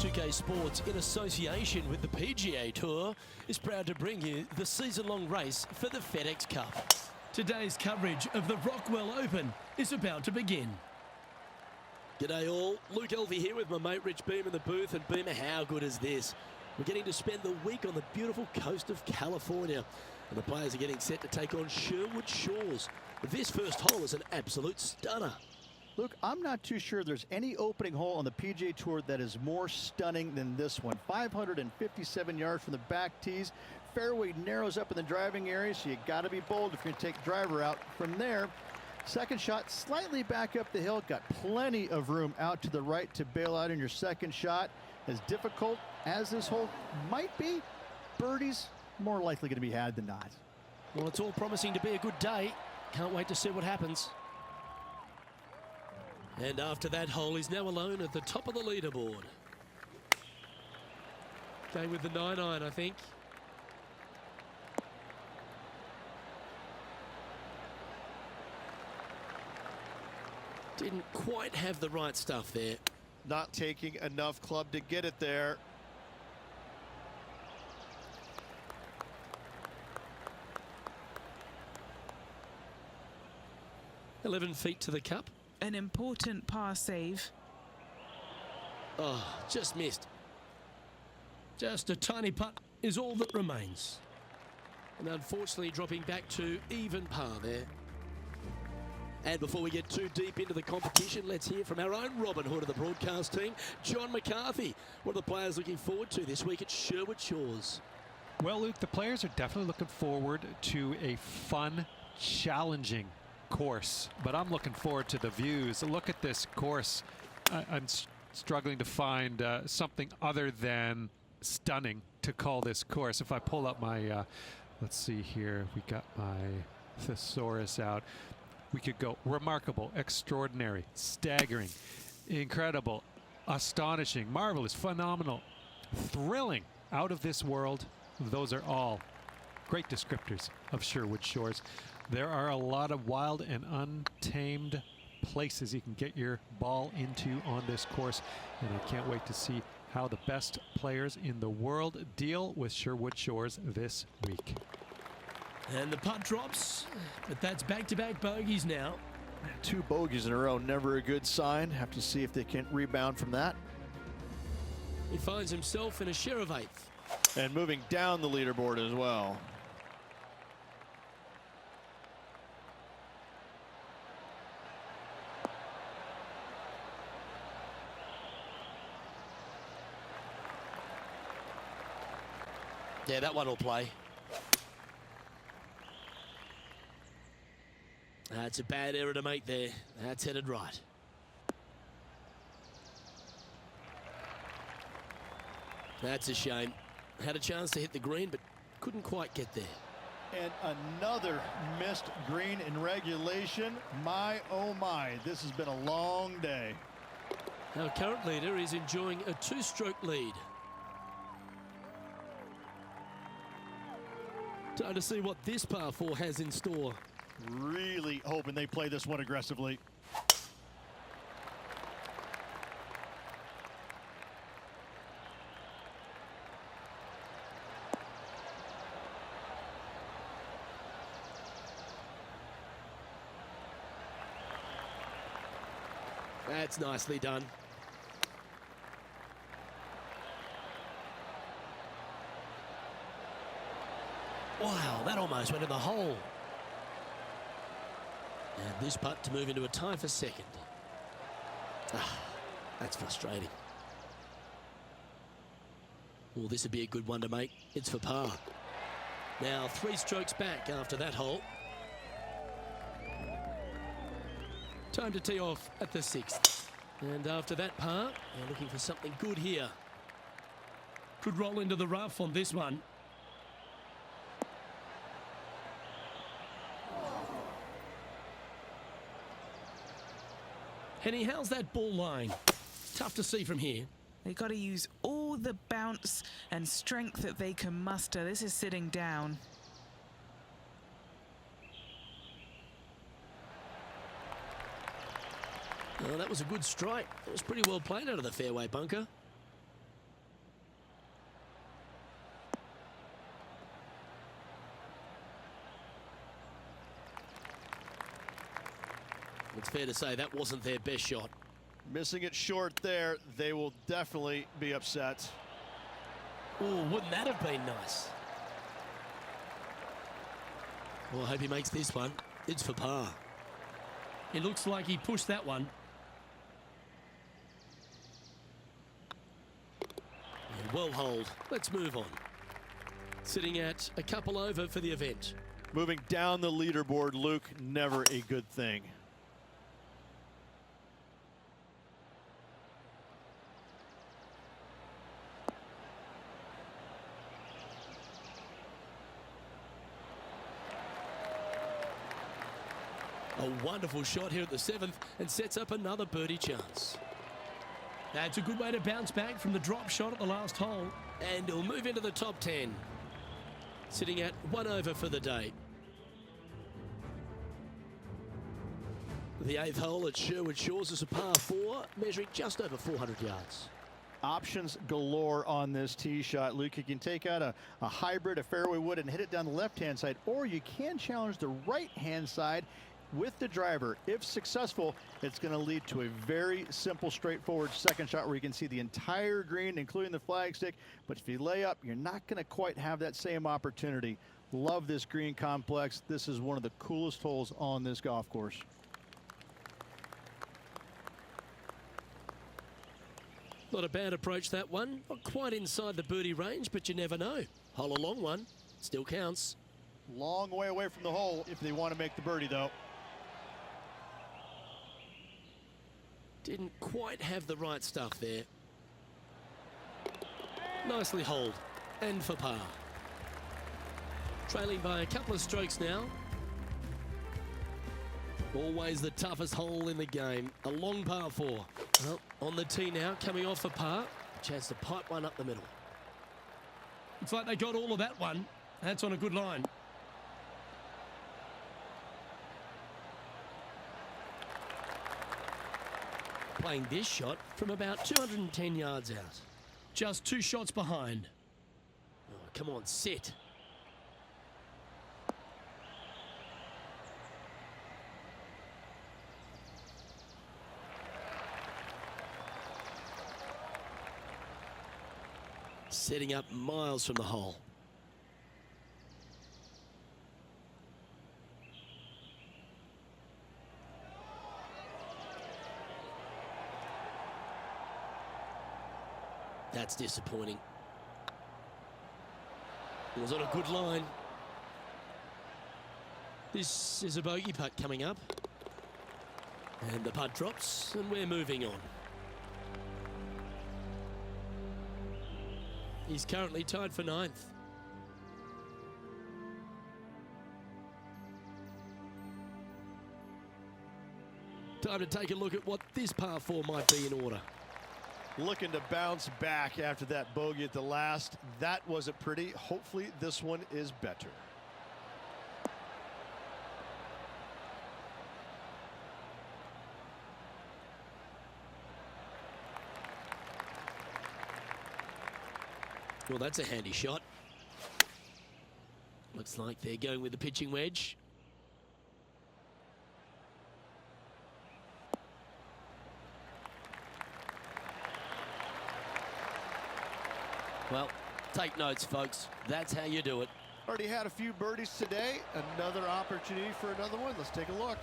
2K Sports, in association with the PGA Tour, is proud to bring you the season-long race for the FedEx Cup. Today's coverage of the Rockwell Open is about to begin. G'day all, Luke Elvey here with my mate Rich Beam in the booth. And Beamer, how good is this? We're getting to spend the week on the beautiful coast of California, and the players are getting set to take on Sherwood Shores. This first hole is an absolute stunner. Luke, I'm not too sure there's any opening hole on the PGA Tour that is more stunning than this one. 557 yards from the back tees. Fairway narrows up in the driving area, so you got to be bold if you're going to take driver out. From there, second shot slightly back up the hill. Got plenty of room out to the right to bail out in your second shot. As difficult as this hole might be, birdie's more likely going to be had than not. Well, it's all promising to be a good day. Can't wait to see what happens. And after that hole, he's now alone at the top of the leaderboard. Going with the 9-iron, I think. Didn't quite have the right stuff there. Not taking enough club to get it there. "11 feet to the cup." An important par save. Oh, just missed. Just a tiny putt is all that remains. And unfortunately dropping back to even par there. And before we get too deep into the competition, let's hear from our own Robin Hood of the broadcast team, John McCarthy. What are the players looking forward to this week at Sherwood Shores? Well, Luke, the players are definitely looking forward to a fun, challenging course, but I'm looking forward to the views. Look at this course. I'm struggling to find something other than stunning to call this course. If I pull up my, let's see here, we got my thesaurus out. We could go remarkable, extraordinary, staggering, incredible, astonishing, marvelous, phenomenal, thrilling, out of this world. Those are all great descriptors of Sherwood Shores. There are a lot of wild and untamed places you can get your ball into on this course, and I can't wait to see how the best players in the world deal with Sherwood Shores this week. And the putt drops, but that's back-to-back bogeys now. 2 bogeys in a row, never a good sign. Have to see if they can rebound from that. He finds himself in a share of 8th. And moving down the leaderboard as well. Yeah, that one will play. That's a bad error to make there. That's headed right. That's a shame. Had a chance to hit the green, but couldn't quite get there. And another missed green in regulation. My, oh my, this has been a long day. Our current leader is enjoying a 2-stroke lead. Time to see what this par 4 has in store. Really hoping they play this one aggressively. That's nicely done. Wow, that almost went in the hole. And this putt to move into a tie for second. Ah, that's frustrating. Well, this would be a good one to make. It's for par. Now 3 strokes back after that hole. Time to tee off at the 6th. And after that par, they're looking for something good here. Could roll into the rough on this one. Henny, how's that ball lying? Tough to see from here. They got to use all the bounce and strength that they can muster. This is sitting down. Well, that was a good strike. It was pretty well played out of the fairway bunker. It's fair to say that wasn't their best shot. Missing it short there. They will definitely be upset. Oh, wouldn't that have been nice? Well, I hope he makes this one. It's for par. It looks like he pushed that one. Yeah, well holed. Let's move on. Sitting at a couple over for the event. Moving down the leaderboard, Luke, never a good thing. A wonderful shot here at the 7th and sets up another birdie chance. That's a good way to bounce back from the drop shot at the last hole. And he'll move into the top 10. Sitting at 1 over for the day. The 8th hole at Sherwood Shores is a par 4, measuring just over 400 yards. Options galore on this tee shot, Luke. You can take out a hybrid, a fairway wood, and hit it down the left-hand side, or you can challenge the right-hand side with the driver. If successful, it's going to lead to a very simple, straightforward second shot where you can see the entire green, including the flagstick. But if you lay up, you're not going to quite have that same opportunity. Love this green complex. This is one of the coolest holes on this golf course. Not a bad approach, that one. Not quite inside the birdie range, but you never know. Hole a long one. Still counts. Long way away from the hole if they want to make the birdie, though. Didn't quite have the right stuff there. Nicely holed. And for par. Trailing by a couple of strokes now. Always the toughest hole in the game. A long par 4. Well, on the tee now, coming off for par. Chance to pipe one up the middle. Looks like they got all of that one. That's on a good line. Playing this shot from about 210 yards out. Just 2 shots behind. Oh, come on, sit. Setting up miles from the hole. That's disappointing. It was on a good line. This is a bogey putt coming up. And the putt drops, and we're moving on. He's currently tied for 9th. Time to take a look at what this par 4 might be in order. Looking to bounce back after that bogey at the last. That wasn't pretty. Hopefully this one is better. Well, that's a handy shot. Looks like they're going with the pitching wedge. Well, take notes, folks. That's how you do it. Already had a few birdies today. Another opportunity for another one. Let's take a look.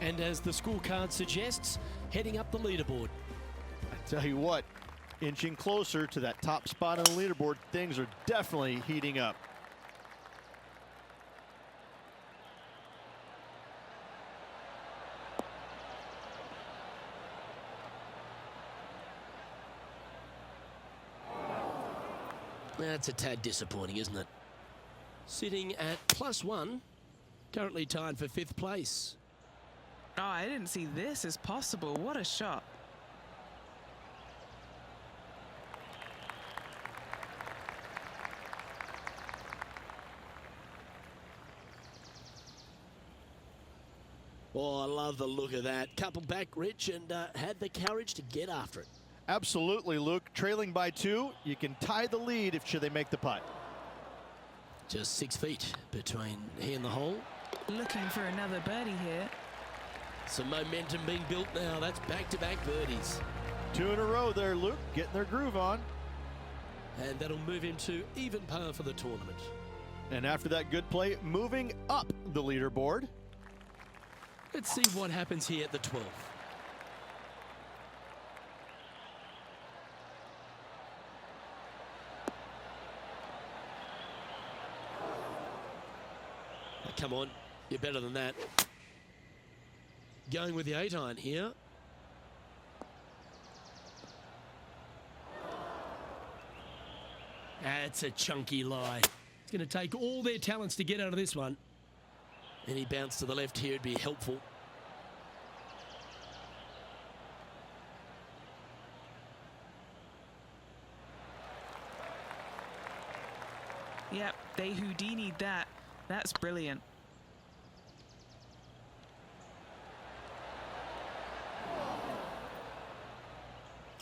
And as the scorecard suggests, heading up the leaderboard. I tell you what, inching closer to that top spot on the leaderboard, things are definitely heating up. That's a tad disappointing, isn't it? Sitting at +1, currently tied for 5th place. Oh, I didn't see this as possible. What a shot. Oh, I love the look of that. Couple back, Rich, and had the courage to get after it. Absolutely, Luke. Trailing by 2, you can tie the lead if should they make the putt. Just 6 feet between he and the hole. Looking for another birdie here. Some momentum being built now. That's back-to-back birdies. 2 in a row there, Luke, getting their groove on. And that'll move him to even par for the tournament. And after that good play, moving up the leaderboard. Let's see what happens here at the 12th. Oh, come on, you're better than that. Going with the 8-iron here. That's a chunky lie. It's going to take all their talents to get out of this one. Any bounce to the left here would be helpful. Yep, they Houdini'd that. That's brilliant.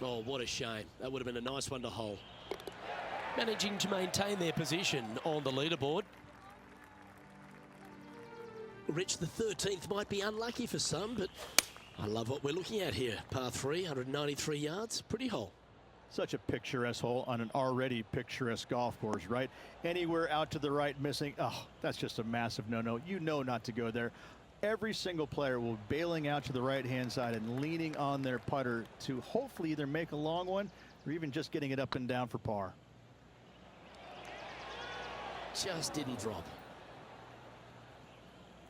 Oh, what a shame. That would have been a nice one to hole. Managing to maintain their position on the leaderboard. Rich, the 13th might be unlucky for some, but I love what we're looking at here. Par 3, 193 yards, pretty hole. Such a picturesque hole on an already picturesque golf course, right? Anywhere out to the right missing, oh, that's just a massive no-no. You know not to go there. Every single player will be bailing out to the right-hand side and leaning on their putter to hopefully either make a long one or even just getting it up and down for par. Just didn't drop.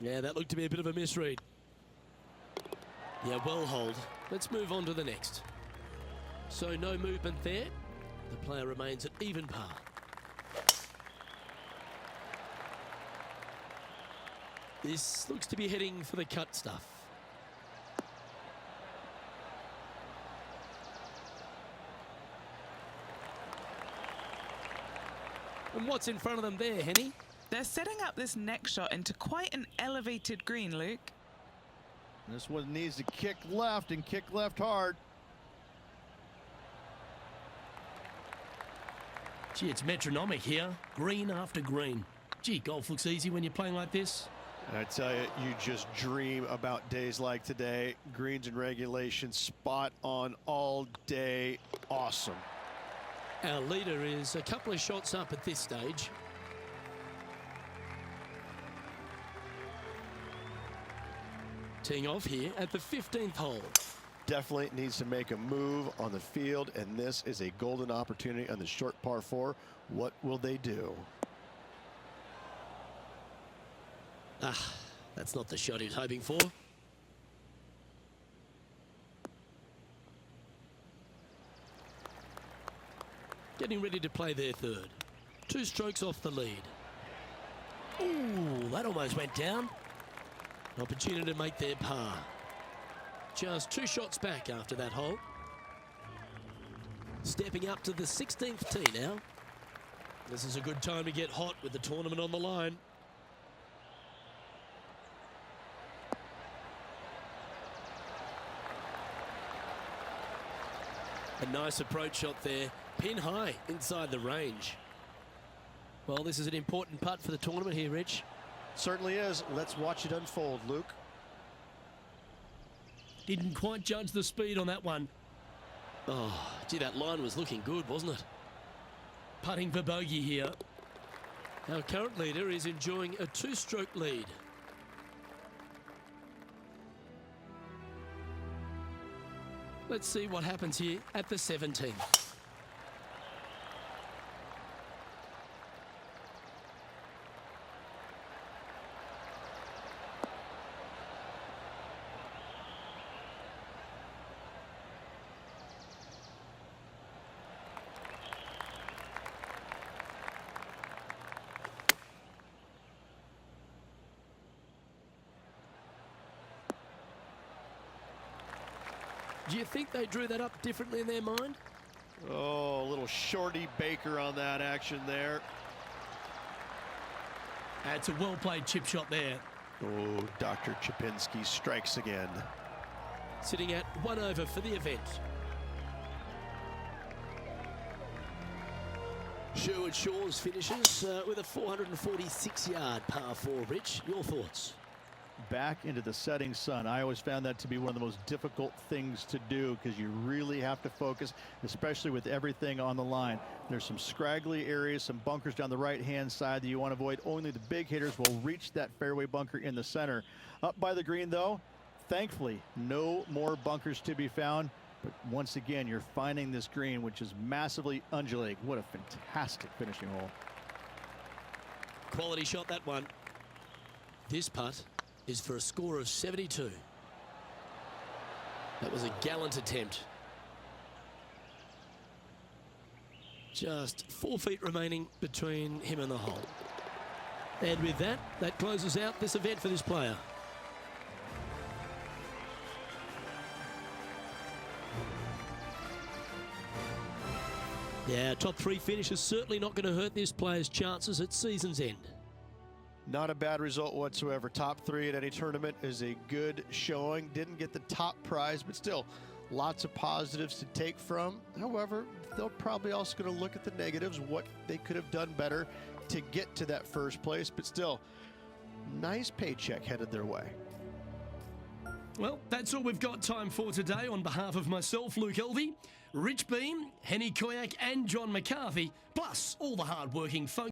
Yeah, that looked to be a bit of a misread. Yeah, well holed. Let's move on to the next. So no movement there. The player remains at even par. This looks to be heading for the cut stuff. And what's in front of them there, Henny? They're setting up this next shot into quite an elevated green, Luke. This one needs to kick left and kick left hard. Gee, it's metronomic here. Green after green. Gee, golf looks easy when you're playing like this. I tell you, you just dream about days like today. Greens and regulation, spot on all day. Awesome. Our leader is a couple of shots up at this stage. Teeing off here at the 15th hole. Definitely needs to make a move on the field, and this is a golden opportunity on the short par 4. What will they do? Ah, that's not the shot he was hoping for. Getting ready to play their third. 2 strokes off the lead. Ooh, that almost went down. An opportunity to make their par. Just 2 shots back after that hole. Stepping up to the 16th tee now. This is a good time to get hot with the tournament on the line. A nice approach shot there. Pin high inside the range. Well, this is an important putt for the tournament here, Rich. Certainly is. Let's watch it unfold, Luke. Didn't quite judge the speed on that one. Oh, gee, that line was looking good, wasn't it? Putting for bogey here. Our current leader is enjoying a 2-stroke lead. Let's see what happens here at the 17th. Do you think they drew that up differently in their mind? Oh, a little shorty Baker on that action there. That's a well-played chip shot there. Oh, Dr. Chipinski strikes again. Sitting at 1 over for the event. Sherwood Shores finishes with a 446-yard par 4. Rich, your thoughts? back into the setting sun. I always found that to be one of the most difficult things to do because you really have to focus, especially with everything on the line. There's some scraggly areas, some bunkers down the right-hand side that you want to avoid. Only the big hitters will reach that fairway bunker in the center. Up by the green, though, thankfully, no more bunkers to be found. But once again, you're finding this green, which is massively undulating. What a fantastic finishing hole. Quality shot, that one. This putt is for a score of 72. That was a gallant attempt. Just 4 feet remaining between him and the hole. And with that, that closes out this event for this player. Yeah, top 3 finish is certainly not going to hurt this player's chances at season's end. Not a bad result whatsoever. Top 3 at any tournament is a good showing. Didn't get the top prize, but still lots of positives to take from. However, they're probably also going to look at the negatives, what they could have done better to get to that first place. But still, nice paycheck headed their way. Well, that's all we've got time for today. On behalf of myself, Luke Elvey, Rich Beam, Henny Koyak and John McCarthy, plus all the hard-working folks